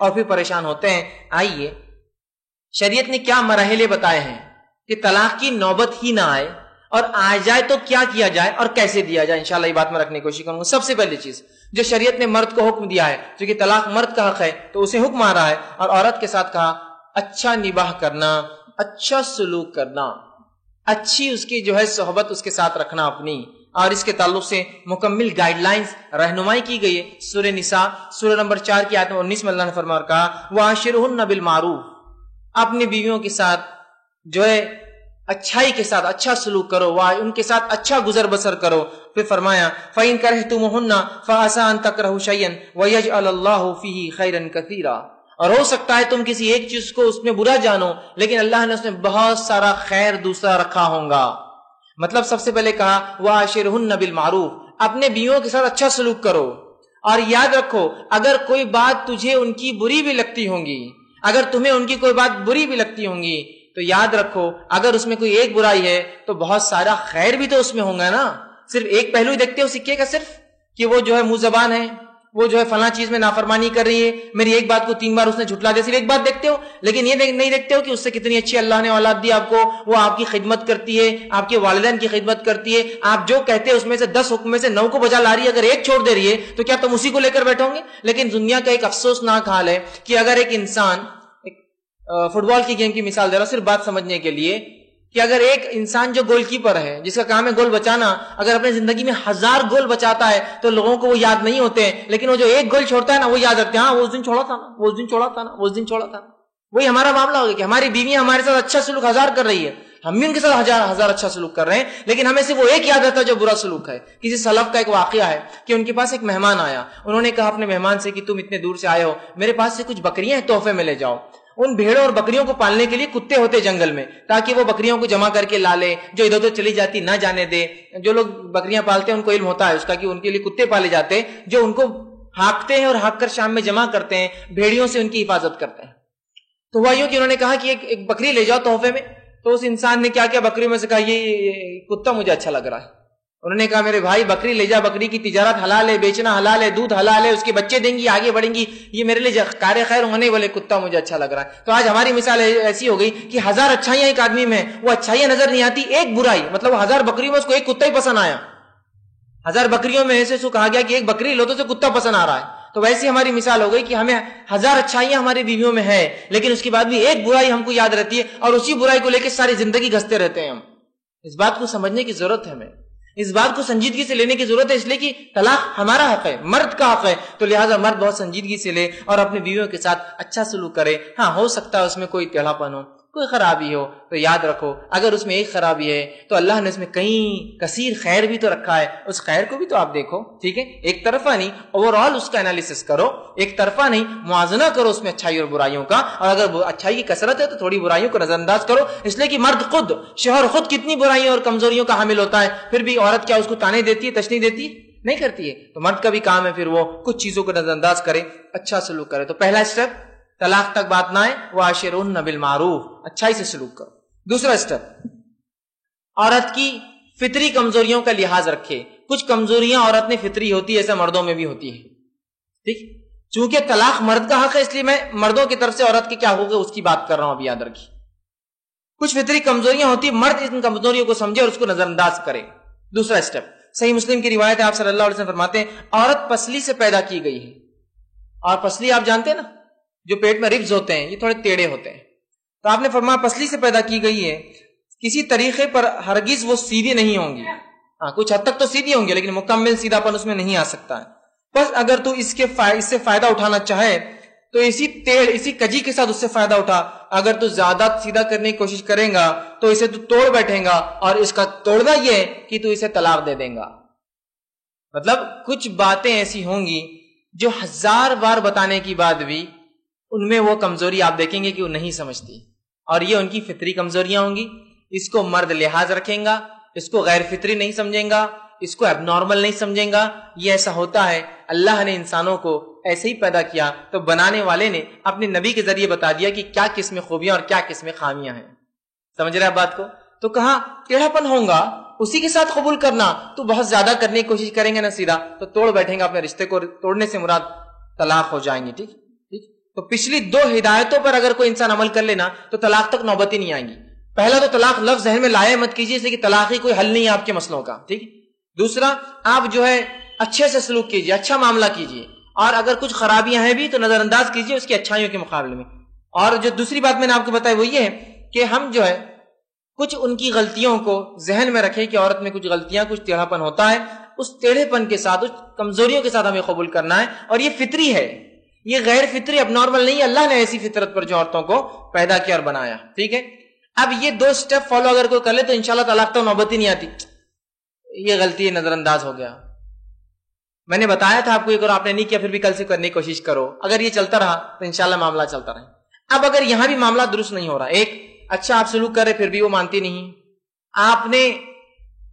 اور پھر پریشان ہوتے ہیں. آئیے شریعت نے کیا مراحل بتائے ہیں کہ طلاق کی نوبت ہی نہ آئے, اور آ جائے تو کیا کیا جائے اور کیسے دیا جائے. انشاءاللہ یہ بات میں رکھنے کی کوشش کروں گا. سب سے پہلی چیز جو شریعت نے مرد کو حکم دیا ہے, چونکہ طلاق مرد کا حق ہے تو اسے حکم آ رہا ہے, اور عورت کے ساتھ کہا اچھا نباہ کرنا, اچھا سلوک کرنا, اچھی اس کی جو ہے صحبت اس کے ساتھ رکھنا اپنی, اور اس کے تعلق سے مکمل گائیڈ لائنز رہنمائی کی گئی ہے. سورہ نساء سورہ نمبر 4 کی آیت 19 میں اللہ نے فرمایا اور کہا وَعَاشِرْهُنَّ بِالْمَعْرُوفِ, اپنی بیویوں کے ساتھ جو ہے اچھائی کے ساتھ اچھا سلوک کرو, ان کے ساتھ اچھا گزر بسر کرو. پھر فرمایا فَإِن كَرِهْتُمُوهُنَّ فَعَسَىٰ أَن تَكْرَهُوا شَيْئًا وَيَجْعَلَ اللَّهُ فِيهِ خَيْرًا كَثِيرًا, اور ہو سکتا ہے تم کسی ایک چیز کو اس میں برا جانو لیکن اللہ نے اس میں بہت سارا خیر دوسرا رکھا ہوگا. مطلب سب سے پہلے کہا وَعَاشِرْهُنَّ بِالْمَعْرُوفِ, اپنے بیویوں کے ساتھ اچھا سلوک کرو, اور یاد رکھو اگر کوئی بات تجھے ان کی بری بھی لگتی ہوں گی, اگر تمہیں ان کی کوئی بات بری بھی لگتی ہوں گی, تو یاد رکھو اگر اس میں کوئی ایک برائی ہے تو بہت سارا خیر بھی تو اس میں ہوگا نا. صرف ایک پہلو ہی دیکھتے ہو سکے کا, صرف کہ وہ جو ہے منہ زبان ہے, وہ جو ہے فلاں چیز میں نافرمانی کر رہی ہے, میری ایک بات کو 3 بار اس نے جھٹلا دیا, صرف ایک بات دیکھتے ہو, لیکن یہ نہیں دیکھتے ہو کہ اس سے کتنی اچھی اللہ نے اولاد دی آپ کو, وہ آپ کی خدمت کرتی ہے, آپ کے والدین کی خدمت کرتی ہے, آپ جو کہتے ہیں اس میں سے 10 حکم میں سے 9 کو بجا لا رہی ہے, اگر ایک چھوڑ دے رہی ہے تو کیا تم اسی کو لے کر بیٹھو گے؟ لیکن دنیا کا ایک افسوسناک حال ہے کہ اگر ایک انسان, فٹ بال کی گیم کی مثال دے رہا ہوں صرف بات سمجھنے کے لیے, کہ اگر ایک انسان جو گول کیپر ہے جس کا کام ہے گول بچانا, اگر اپنی زندگی میں 1000 گول بچاتا ہے تو لوگوں کو وہ یاد نہیں ہوتے ہیں, لیکن وہ جو ایک گول چھوڑتا ہے نا وہ یاد رکھتے ہیں, ہاں وہ اس دن چھوڑا تھا نا, وہ اس دن چھوڑا تھا نا, وہ اس دن چھوڑا تھا نا. وہی ہمارا معاملہ ہوگا کہ ہماری بیویاں ہمارے ساتھ اچھا سلوک 1000 کر رہی ہے, ہم بھی ان کے ساتھ ہزار اچھا سلوک کر رہے ہیں, لیکن ہمیں صرف وہ ایک یاد رہتا ہے جو برا سلوک ہے. کسی سلف کا ایک واقعہ ہے کہ ان کے پاس ایک مہمان آیا, انہوں نے کہا اپنے مہمان سے کہ تم اتنے دور سے آئے ہو, میرے پاس سے کچھ بکریاں تحفے میں لے جاؤ. ان بھیڑوں اور بکریوں کو پالنے کے لیے کتے ہوتے جنگل میں, تاکہ وہ بکریوں کو جمع کر کے لا لے, جو ادھر ادھر چلی جاتی نہ جانے دے. جو لوگ بکریاں پالتے ہیں ان کو علم ہوتا ہے اس کا کہ ان کے لیے کتے پالے جاتے ہیں جو ان کو ہانکتے ہیں اور ہانک کر شام میں جمع کرتے ہیں, بھیڑیوں سے ان کی حفاظت کرتے ہیں. تو ہوا یوں کہ انہوں نے کہا کہ ایک بکری لے جاؤ تحفے میں. تو اس انسان نے کیا کیا, بکریوں میں سے کہا یہ کتا مجھے اچھا لگ رہا ہے. انہوں نے کہا میرے بھائی بکری لے جا, بکری کی تجارت حلال ہے, بیچنا حلال ہے, دودھ حلال ہے, اس کے بچے دیں گی, آگے بڑھیں گی, یہ میرے لیے کار خیر ہونے والے, کتا مجھے اچھا لگ رہا ہے. تو آج ہماری مثال ایسی ہو گئی کہ 1000 اچھائیاں ایک آدمی میں, وہ اچھائیاں نظر نہیں آتی, ایک برائی, مطلب 1000 بکریوں میں اس کو ایک کتا ہی پسند آیا. 1000 بکریوں میں ایسے کہا گیا کہ ایک بکری لو تو اسے کتا پسند آ رہا ہے. تو ویسی ہماری مثال ہو گئی کہ ہمیں 1000 اچھائیاں ہماری بیویوں میں ہے, لیکن اس کے بعد بھی ایک برائی ہم کو یاد رہتی ہے, اور اسی برائی کو لے کے ساری زندگی گھستے رہتے ہیں ہم. اس بات کو سمجھنے کی ضرورت ہے, ہمیں اس بات کو سنجیدگی سے لینے کی ضرورت ہے, اس لیے کہ طلاق ہمارا حق ہے, مرد کا حق ہے, تو لہٰذا مرد بہت سنجیدگی سے لے اور اپنی بیویوں کے ساتھ اچھا سلوک کرے. ہاں ہو سکتا ہے اس میں کوئی ٹیڑھا پن ہو, کوئی خرابی ہو, تو یاد رکھو اگر اس میں ایک خرابی ہے تو اللہ نے اس میں کئی کثیر خیر بھی تو رکھا ہے, اس خیر کو بھی تو آپ دیکھو. ٹھیک ہے, ایک طرفہ نہیں, اوور آل اس کا انالیسس کرو, ایک طرفہ نہیں, موازنہ کرو اس میں اچھائی اور برائیوں کا, اور اگر اچھائی کی کثرت ہے تو تھوڑی برائیوں کو نظر انداز کرو, اس لیے کہ مرد خود, شوہر خود کتنی برائیوں اور کمزوریوں کا حامل ہوتا ہے, پھر بھی عورت کیا اس کو تانے دیتی ہے, تشنیع دیتی ہے؟ نہیں کرتی ہے. تو مرد کا بھی کام ہے پھر وہ کچھ چیزوں کو نظر انداز کرے, اچھا سلوک کرے. تو پہلا اسٹیپ طلاق تک بات نہ آئے, وَعَاشِرْهُنَّ بِالْمَعْرُوفِ, اچھائی سے سلوک کرو. دوسرا اسٹیپ, عورت کی فطری کمزوریوں کا لحاظ رکھے. کچھ کمزوریاں عورت میں فطری ہوتی ہے, ایسا مردوں میں بھی ہوتی ہے. ٹھیک, چونکہ طلاق مرد کا حق ہے اس لیے میں مردوں کی طرف سے عورت کے کیا ہوگا اس کی بات کر رہا ہوں, ابھی یاد رکھیے. کچھ فطری کمزوریاں ہوتی ہیں, مرد ان کمزوریوں کو سمجھے اور اس کو نظر انداز کرے. دوسرا اسٹیپ, صحیح مسلم کی روایت ہے, آپ صلی اللہ علیہ وسلم فرماتے ہیں عورت پسلی سے پیدا کی گئی ہے. اور پسلی آپ جانتے ہیں نا, جو پیٹ میں ربز ہوتے ہیں یہ تھوڑے ٹیڑھے ہوتے ہیں, تو آپ نے فرمایا پسلی سے پیدا کی گئی ہے, کسی طریقے پر ہرگز وہ سیدھی نہیں ہوں گی. ہاں کچھ حد تک تو سیدھی ہوں گی لیکن مکمل سیدھا پن اس میں نہیں آ سکتا ہے. بس اگر تو اس سے فائدہ اٹھانا چاہے تو اسی کجی کے ساتھ اس سے فائدہ اٹھا. اگر تو زیادہ سیدھا کرنے کی کوشش کریں گا تو اسے تو توڑ بیٹھیں گا, اور اس کا توڑنا یہ ہے کہ تو اسے طلاق دے دیں گا. مطلب کچھ باتیں ایسی ہوں گی جو 1000 بار بتانے کی بعد بھی ان میں وہ کمزوری آپ دیکھیں گے کہ وہ نہیں سمجھتی, اور یہ ان کی فطری کمزوریاں ہوں گی. اس کو مرد لحاظ رکھیں گا, اس کو غیر فطری نہیں سمجھیں گا, اس کو اب نارمل نہیں سمجھیں گا. یہ ایسا ہوتا ہے, اللہ نے انسانوں کو ایسے ہی پیدا کیا تو بنانے والے نے اپنے نبی کے ذریعے بتا دیا کہ کیا کس میں خوبیاں اور کیا کس میں خامیاں ہیں. سمجھ رہے ہیں بات کو؟ تو کہاں ٹیڑھا پن ہوگا اسی کے ساتھ قبول کرنا. تو بہت زیادہ کرنے کی کوشش کریں گے نا سیدھا, تو توڑ بیٹھیں گا اپنے رشتے کو, توڑنے سے مراد طلاق ہو جائیں گے. ٹھیک, تو پچھلی 2 ہدایتوں پر اگر کوئی انسان عمل کر لینا تو طلاق تک نوبت ہی نہیں آئیں گی. پہلا تو طلاق لفظ ذہن میں لائے مت کیجیے اس لیے کہ طلاق ہی کوئی حل نہیں ہے آپ کے مسئلوں کا, ٹھیک. دوسرا, آپ جو ہے اچھے سے سلوک کیجیے, اچھا معاملہ کیجیے, اور اگر کچھ خرابیاں ہیں بھی تو نظر انداز کیجیے اس کی اچھائیوں کے مقابلے میں. اور جو دوسری بات میں نے آپ کو بتائی وہ یہ ہے کہ ہم جو ہے کچھ ان کی غلطیوں کو ذہن میں رکھیں کہ عورت میں کچھ غلطیاں, کچھ ٹیڑھا پن ہوتا ہے, اس ٹیڑھے پن کے ساتھ, اس کمزوریوں کے ساتھ ہمیں قبول کرنا ہے. اور یہ فطری ہے, یہ غیر فطری اب نارمل نہیں ہے. اللہ نے ایسی فطرت پر جو عورتوں کو پیدا کیا اور بنایا, ٹھیک ہے. اب یہ 2 سٹیپ فالو اگر کوئی کر لے تو انشاءاللہ طلاق تو نوبت ہی نہیں آتی. یہ غلطی نظر انداز ہو گیا. میں نے بتایا تھا آپ کو, یہ کرو, آپ نے نہیں کیا, پھر بھی کل سے کرنے کی کوشش کرو. اگر یہ چلتا رہا تو انشاءاللہ معاملہ چلتا رہے. اب اگر یہاں بھی معاملہ درست نہیں ہو رہا, ایک اچھا آپ سلوک کرے پھر بھی وہ مانتی نہیں, آپ نے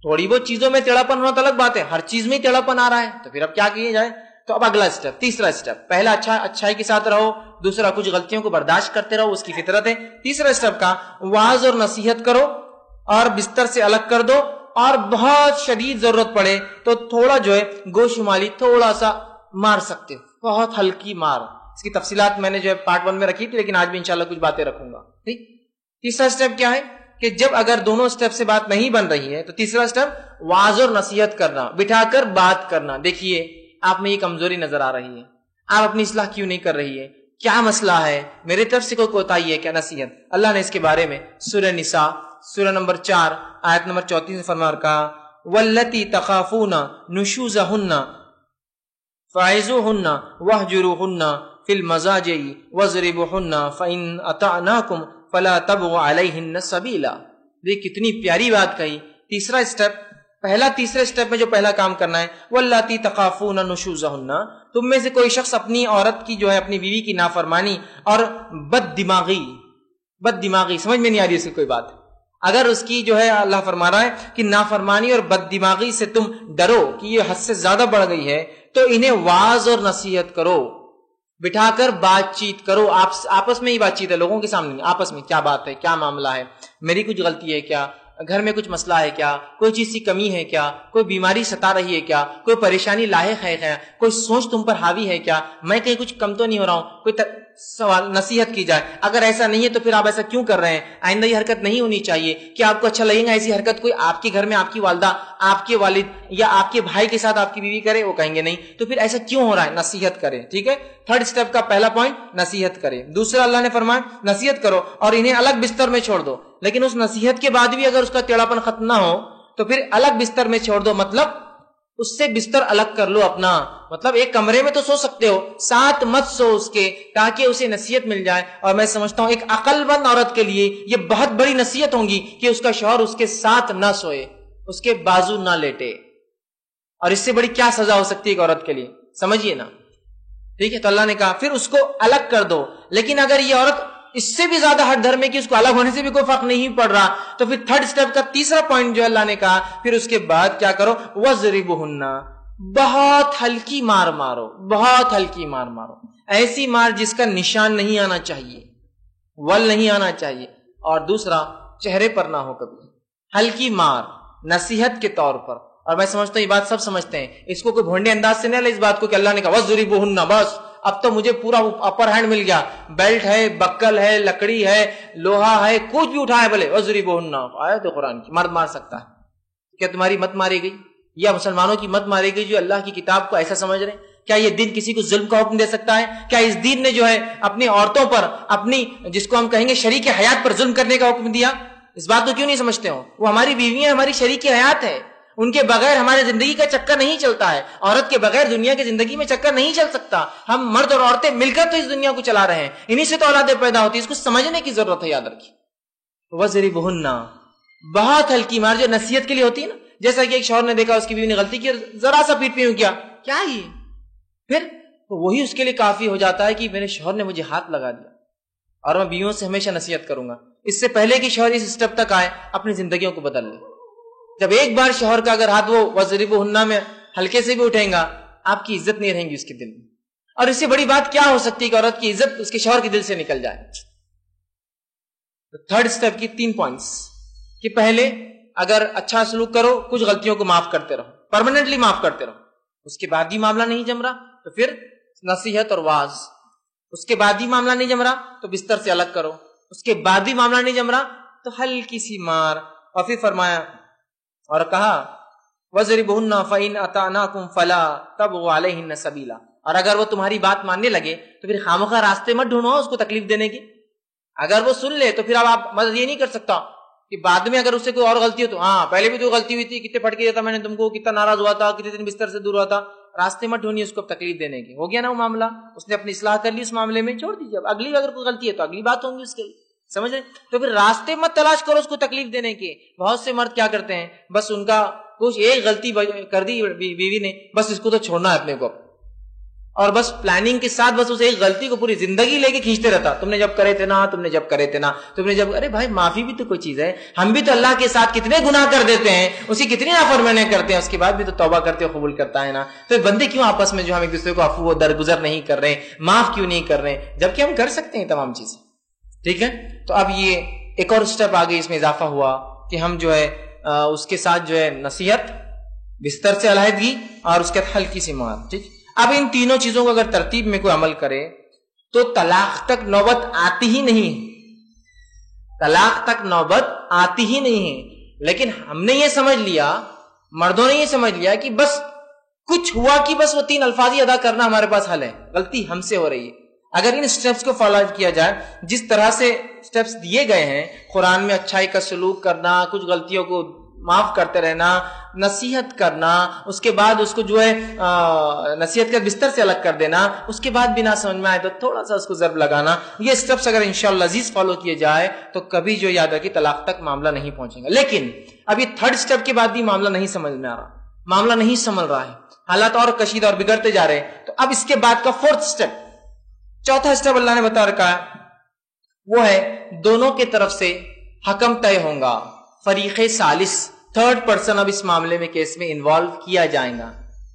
تھوڑی بہت چیزوں میں ٹیڑھاپن ہونا تو الگ بات ہے, ہر چیز میں ٹیڑھاپن آ رہا ہے تو پھر اب کیا کیا جائے. تو اب اگلا سٹیپ, تیسرا سٹیپ, پہلا اچھائی کے ساتھ رہو, دوسرا کچھ غلطیوں کو برداشت کرتے رہو, اس کی فطرت ہے. تیسرا سٹیپ کا واعظ اور نصیحت کرو اور بستر سے الگ کر دو, اور بہت شدید ضرورت پڑے تو تھوڑا جو ہے گوش مالی تھوڑا سا مار سکتے ہو, بہت ہلکی مار. اس کی تفصیلات میں نے جو ہے پارٹ 1 میں رکھی تھی, لیکن آج بھی انشاءاللہ کچھ باتیں رکھوں گا, ٹھیک. تیسرا سٹیپ کیا ہے کہ جب اگر دونوں سٹیپ سے بات نہیں بن رہی ہے تو تیسرا سٹیپ واعظ اور نصیحت کرنا, بٹھا کر بات کرنا. دیکھیے آپ میں یہ کمزوری نظر آ رہی ہے, آپ اپنی اصلاح کیوں نہیں کر رہی ہے, کیا مسئلہ ہے, میرے طرف سے کوئی کوتاہی ہے کیا, نصیحت. اللہ نے اس کے بارے میں سورہ نساء سورہ نمبر 4 آیت نمبر 34 میں فرما رکھا, واللتی تخافون نشوزہن فعظوہن واہجروہن فی المضاجع واضربوہن فإن اطعناکم فلا تبغوا علیہن سبیلا. دیکھ کتنی پیاری بات کہی. تیسرا سٹیپ, پہلا تیسرے سٹیپ میں جو پہلا کام کرنا ہے, واللاتی تخافون نشوزہن, تم میں سے کوئی شخص اپنی عورت کی جو ہے اپنی بیوی کی نافرمانی اور بد دماغی سمجھ میں نہیں آ رہی اس کی کوئی بات, اگر اس کی جو ہے اللہ فرما رہا ہے کہ نافرمانی اور بد دماغی سے تم ڈرو کہ یہ حد سے زیادہ بڑھ گئی ہے, تو انہیں واعظ اور نصیحت کرو, بٹھا کر بات چیت کرو. آپس میں ہی بات چیت ہے, لوگوں کے سامنے, آپس میں کیا بات ہے, کیا معاملہ ہے, میری کچھ غلطی ہے کیا, گھر میں کچھ مسئلہ ہے کیا, کوئی چیز کی کمی ہے کیا, کوئی بیماری ستا رہی ہے کیا, کوئی پریشانی لاحق ہے کیا, کوئی سوچ تم پر حاوی ہے کیا, میں کہیں کچھ کم تو نہیں ہو رہا ہوں, کوئی سوال نصیحت کی جائے. اگر ایسا نہیں ہے تو پھر آپ ایسا کیوں کر رہے ہیں, آئندہ یہ حرکت نہیں ہونی چاہیے. کیا آپ کو اچھا لگے گا ایسی حرکت کوئی آپ کے گھر میں آپ کی والدہ, آپ کے والد یا آپ کے بھائی کے ساتھ آپ کی بیوی کرے, وہ کہیں گے نہیں, تو پھر ایسا کیوں ہو رہا ہے, نصیحت کرے, ٹھیک ہے. تھرڈ سٹیپ کا پہلا پوائنٹ نصیحت کرے. دوسرا اللہ نے فرمایا نصیحت کرو اور انہیں الگ بستر میں چھوڑ دو, لیکن اس نصیحت کے بعد بھی اگر اس کا ٹیڑھاپن ختم نہ ہو تو پھر الگ بستر میں چھوڑ دو, مطلب اس سے بستر الگ کر لو اپنا, مطلب ایک کمرے میں تو سو سکتے ہو, ساتھ مت سو اس کے, تاکہ اسے نصیحت مل جائے. اور میں سمجھتا ہوں ایک عقل مند عورت کے لیے یہ بہت بڑی نصیحت ہوگی کہ اس کا شوہر اس کے ساتھ نہ سوئے, اس کے بازو نہ لیٹے, اور اس سے بڑی کیا سزا ہو سکتی ہے ایک عورت کے لیے, سمجھیے نا, ٹھیک ہے. تو اللہ نے کہا پھر اس کو الگ کر دو. لیکن اگر یہ عورت اس سے بھی زیادہ ہٹ دھرم ہے کہ اس کو الگ ہونے سے بھی کوئی فرق نہیں پڑ رہا, تو پھر تھرڈ سٹیپ کا تیسرا پوائنٹ جو اللہ نے کہا, پھر اس کے بعد کیا کرو, وَضْرِبُهُنَّ, بہت ہلکی مار مارو, بہت ہلکی مار مارو, ایسی مار جس کا نشان نہیں آنا چاہیے, ول نہیں آنا چاہیے, اور دوسرا چہرے پر نہ ہو کبھی, ہلکی مار نصیحت کے طور پر. اور میں سمجھتا ہوں یہ بات سب سمجھتے ہیں, اس کو کوئی بھونڈے انداز سے نہیں لے اس بات کو کہ اللہ نے کہا وَضْرِبُهُنَّ, بس اب تو مجھے پورا اپر ہینڈ مل گیا, بیلٹ ہے, بکل ہے, لکڑی ہے, لوہا ہے, کچھ بھی اٹھائے بولے وَضْرِبُهُنَّ. آیت قرآن کی, مرد مار سکتا ہے, کیا تمہاری مت ماری گئی یا مسلمانوں کی مت ماری گئی جو اللہ کی کتاب کو ایسا سمجھ رہے ہیں؟ کیا یہ دین کسی کو ظلم کا حکم دے سکتا ہے؟ کیا اس دین نے جو ہے اپنی عورتوں پر, اپنی جس کو ہم کہیں گے شریک حیات پر ظلم کرنے کا حکم دیا؟ اس بات کو کیوں نہیں سمجھتے ہو؟ وہ ہماری بیویاں ہماری شریک حیات ہے, ان کے بغیر ہمارے زندگی کا چکر نہیں چلتا ہے. عورت کے بغیر دنیا کی زندگی میں چکر نہیں چل سکتا. ہم مرد اور عورتیں مل کر تو اس دنیا کو چلا رہے ہیں, انہی سے تو اولادیں پیدا ہوتی ہے. اس کو سمجھنے کی ضرورت ہے, یاد رکھیے. وَضْرِبُهُنَّ, بہت ہلکی مار جو نصیحت کے لیے ہوتی ہے نا, جیسا کہ ایک شوہر نے دیکھا اس کی بیوی نے غلطی کی, ذرا سا پیٹ پیوں کیا, کیا یہ پھر تو وہی اس کے لیے کافی ہو جاتا ہے کہ میرے شوہر نے مجھے ہاتھ لگا دیا, اور میں بیویوں سے ہمیشہ نصیحت کروں گا. اس سے پہلے کہ شوہر اس اسٹیپ تک آئے اپنی زندگیوں کو بدل لے. جب ایک بار شوہر کا اگر ہاتھ وہ وَضْرِبُهُنَّ میں ہلکے سے بھی اٹھیں گا, آپ کی عزت نہیں رہیں گی اس کے دل میں. اور اس سے بڑی بات کیا ہو سکتی ہے کہ عورت کی عزت اس کے شوہر کے دل سے نکل جائے. تو تھرڈ اسٹیپ کی 3 پوائنٹس کہ پہلے اگر اچھا سلوک کرو, کچھ غلطیوں کو معاف کرتے رہو, پرماننٹلی معاف کرتے رہو. اس کے بعد بھی معاملہ نہیں جم رہا تو پھر نصیحت اور واعظ. اس کے بعد بھی معاملہ نہیں جم رہا تو بستر سے الگ کرو، اس کے بعد بھی معاملہ نہیں جم رہا تو ہلکی سی مار. اور پھر فرمایا اور کہا وَضْرِبْهُنَّ فَإِنْ أَطَعْنَاكُمْ فَلَا تَبْغُوا عَلَيْهِنَّ سَبِيلًا. اور اگر وہ تمہاری بات ماننے لگے تو پھر خامخواہ راستے مت ڈھونڈو اس کو تکلیف دینے کی. اگر وہ سن لے تو پھر اب آپ مدد یہ نہیں کر سکتا کہ بعد میں اگر اس سے کوئی اور غلطی ہو تو ہاں پہلے بھی تو غلطی ہوئی تھی، کتنے پھٹکے دیتا میں نے تم کو، کتنا ناراض ہوا تھا، کتنے دن بستر سے دور ہوا تھا. راستے مت ڈھونڈیے اس کو تکلیف دینے کی. ہو گیا نا وہ معاملہ، اس نے اپنی اصلاح کر لی، اس معاملے میں چھوڑ دیجیے. اب اگلی اگر کوئی غلطی ہے تو اگلی بات ہوگی اس کے، سمجھ رہے؟ تو پھر راستے مت تلاش کرو اس کو تکلیف دینے کے. بہت سے مرد کیا کرتے ہیں، بس ان کا کچھ ایک غلطی کر دی بیوی نے، بس اس کو تو چھوڑنا ہے اپنے کو، اور بس پلاننگ کے ساتھ بس اس ایک غلطی کو پوری زندگی لے کے کھینچتے رہتا. تم نے جب کرے تھے نا، تم نے جب کرے تھے نا، تم نے جب. ارے بھائی معافی بھی تو کوئی چیز ہے. ہم بھی تو اللہ کے ساتھ کتنے گناہ کر دیتے ہیں، اسی کتنی نافرمانی کرتے ہیں، اس کے بعد بھی تو توبہ کرتے ہو، قبول کرتا ہے نا. تو بندے کیوں آپس میں جو ہم ایک دوسرے کو عفو و درگزر نہیں کر رہے، معاف کیوں نہیں کر رہے، جبکہ ہم کر سکتے ہیں تمام چیزیں. ٹھیک ہے. تو اب یہ ایک اور سٹیپ آگے اس میں اضافہ ہوا کہ ہم جو ہے اس کے ساتھ جو ہے نصیحت، بستر سے علیحدگی، اور اس کے بعد ہلکی سی مار. ٹھیک. اب ان تینوں چیزوں کو اگر ترتیب میں کوئی عمل کرے تو طلاق تک نوبت آتی ہی نہیں ہے. طلاق تک نوبت آتی ہی نہیں ہے. لیکن ہم نے یہ سمجھ لیا، مردوں نے یہ سمجھ لیا کہ بس کچھ ہوا کہ بس وہ 3 الفاظ ہی ادا کرنا ہمارے پاس حل ہے. غلطی ہم سے ہو رہی ہے. اگر ان سٹیپس کو فالو کیا جائے جس طرح سے سٹیپس دیے گئے ہیں قرآن میں، اچھائی کا سلوک کرنا، کچھ غلطیوں کو معاف کرتے رہنا، نصیحت کرنا، اس کے بعد اس کو جو ہے نصیحت کا بستر سے الگ کر دینا، اس کے بعد بنا سمجھ میں آئے تو تھوڑا سا اس کو ضرب لگانا، یہ سٹیپس اگر انشاءاللہ عزیز فالو کیے جائے تو کبھی جو یاد رکھیے طلاق تک معاملہ نہیں پہنچے گا. لیکن اب یہ 3rd سٹیپ کے بعد بھی معاملہ نہیں سمجھ میں آ رہا، معاملہ نہیں سنبھل رہا ہے، حالات اور کشیدہ اور بگڑتے جا رہے ہیں. تو اب اس کے بعد کا 4th سٹیپ، چوتھا سٹیپ اللہ نے بتا رکھا ہے، وہ ہے دونوں کے طرف سے حکم طے ہوں گا. فریق ثالث، 3rd پرسن اب اس معاملے میں کیس میں انوالو کیا جائے گا.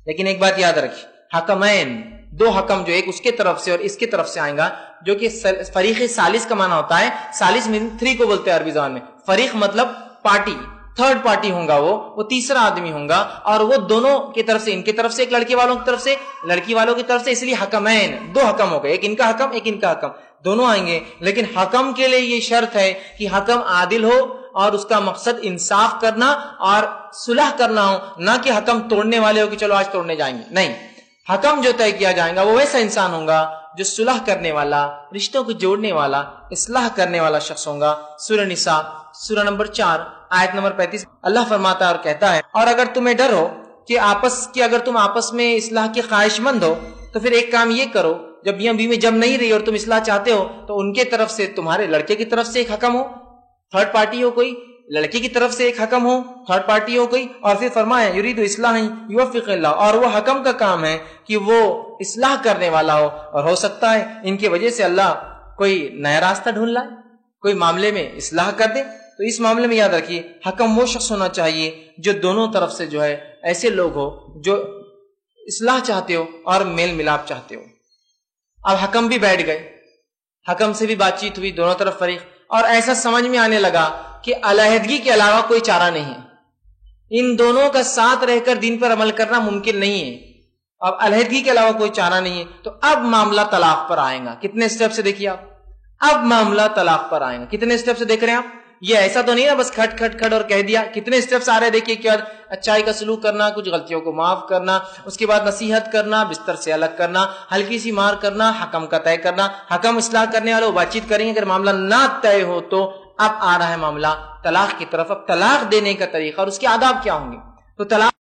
لیکن ایک بات یاد رکھیں، حکمین، 2 حکم جو ایک اس کے طرف سے اور اس کے طرف سے آئیں گا، جو کہ فریق ثالث کا معنی ہوتا ہے، ثالث میں 3 کو بولتے ہیں عربی زبان میں. فریق مطلب پارٹی، 3rd پارٹی ہوں گا، وہ تیسرا آدمی ہوں گا، اور وہ دونوں کی طرف سے، ان کی طرف سے ایک، لڑکے والوں کی طرف سے، لڑکی والوں کی طرف سے. اس لیے حکمین، 2 حکم ہو گئے، ایک ان کا حکم، ایک ان کا حکم، دونوں آئیں گے. لیکن حکم کے لیے یہ شرط ہے کہ حکم عادل ہو اور اس کا مقصد انصاف کرنا اور صلح کرنا ہو، نہ کہ حکم توڑنے والے ہو کہ چلو آج توڑنے جائیں گے. نہیں، حکم جو طے کیا جائے گا وہ ویسا انسان ہوگا جو صلح کرنے والا، رشتوں کو جوڑنے والا، اصلاح کرنے والا شخص ہوگا. سورہ نساء سورہ نمبر 4 آیت نمبر 35 اللہ فرماتا ہے اور کہتا ہے، اور اگر تمہیں ڈر ہو کہ اگر تم آپس میں اصلاح کے خواہش مند ہو تو پھر ایک کام یہ کرو، جب میاں بیوی جم نہیں رہی اور تم اصلاح چاہتے ہو تو ان کے طرف سے، تمہارے لڑکے کی طرف سے ایک حکم ہو، 3rd پارٹی ہو کوئی، لڑکی کی طرف سے ایک حکم ہو، 3rd پارٹی ہو کوئی، اور پھر فرمایا یرید اصلاح یوفق اللہ، اور وہ حکم کا کام ہے کہ وہ اصلاح کرنے والا ہو، اور ہو سکتا ہے ان کی وجہ سے اللہ کوئی نیا راستہ ڈھونڈ لائے، کوئی معاملے میں اصلاح کر دے. تو اس معاملے میں یاد رکھیے حکم وہ شخص ہونا چاہیے جو دونوں طرف سے جو ہے ایسے لوگ ہو جو اصلاح چاہتے ہو اور میل ملاپ چاہتے ہو. اب حکم بھی بیٹھ گئے، حکم سے بھی بات چیت ہوئی، دونوں طرف فریق، اور ایسا سمجھ میں آنے لگا کہ علیحدگی کے علاوہ کوئی چارہ نہیں ہے، ان دونوں کا ساتھ رہ کر دین پر عمل کرنا ممکن نہیں ہے. اب علیحدگی کے علاوہ کوئی چارہ نہیں ہے تو اب معاملہ طلاق پر آئے گا. کتنے سٹیپ سے دیکھیے آپ، اب معاملہ طلاق پر آئے گا. کتنے سٹیپ سے دیکھ رہے ہیں آپ؟ یہ ایسا تو نہیں نا بس کھٹ کھٹ کھٹ اور کہہ دیا. کتنے سٹیپس آ رہے ہیں دیکھیے. کیا اچھائی کا سلوک کرنا، کچھ غلطیوں کو معاف کرنا، اس کے بعد نصیحت کرنا، بستر سے الگ کرنا، ہلکی سی مار کرنا، حکم کا طے کرنا. حکم اصلاح کرنے والے وہ بات چیت کریں گے، اگر معاملہ نہ طے ہو تو اب آ رہا ہے معاملہ طلاق کی طرف. اب طلاق دینے کا طریقہ اور اس کے آداب کیا ہوں گے. تو طلاق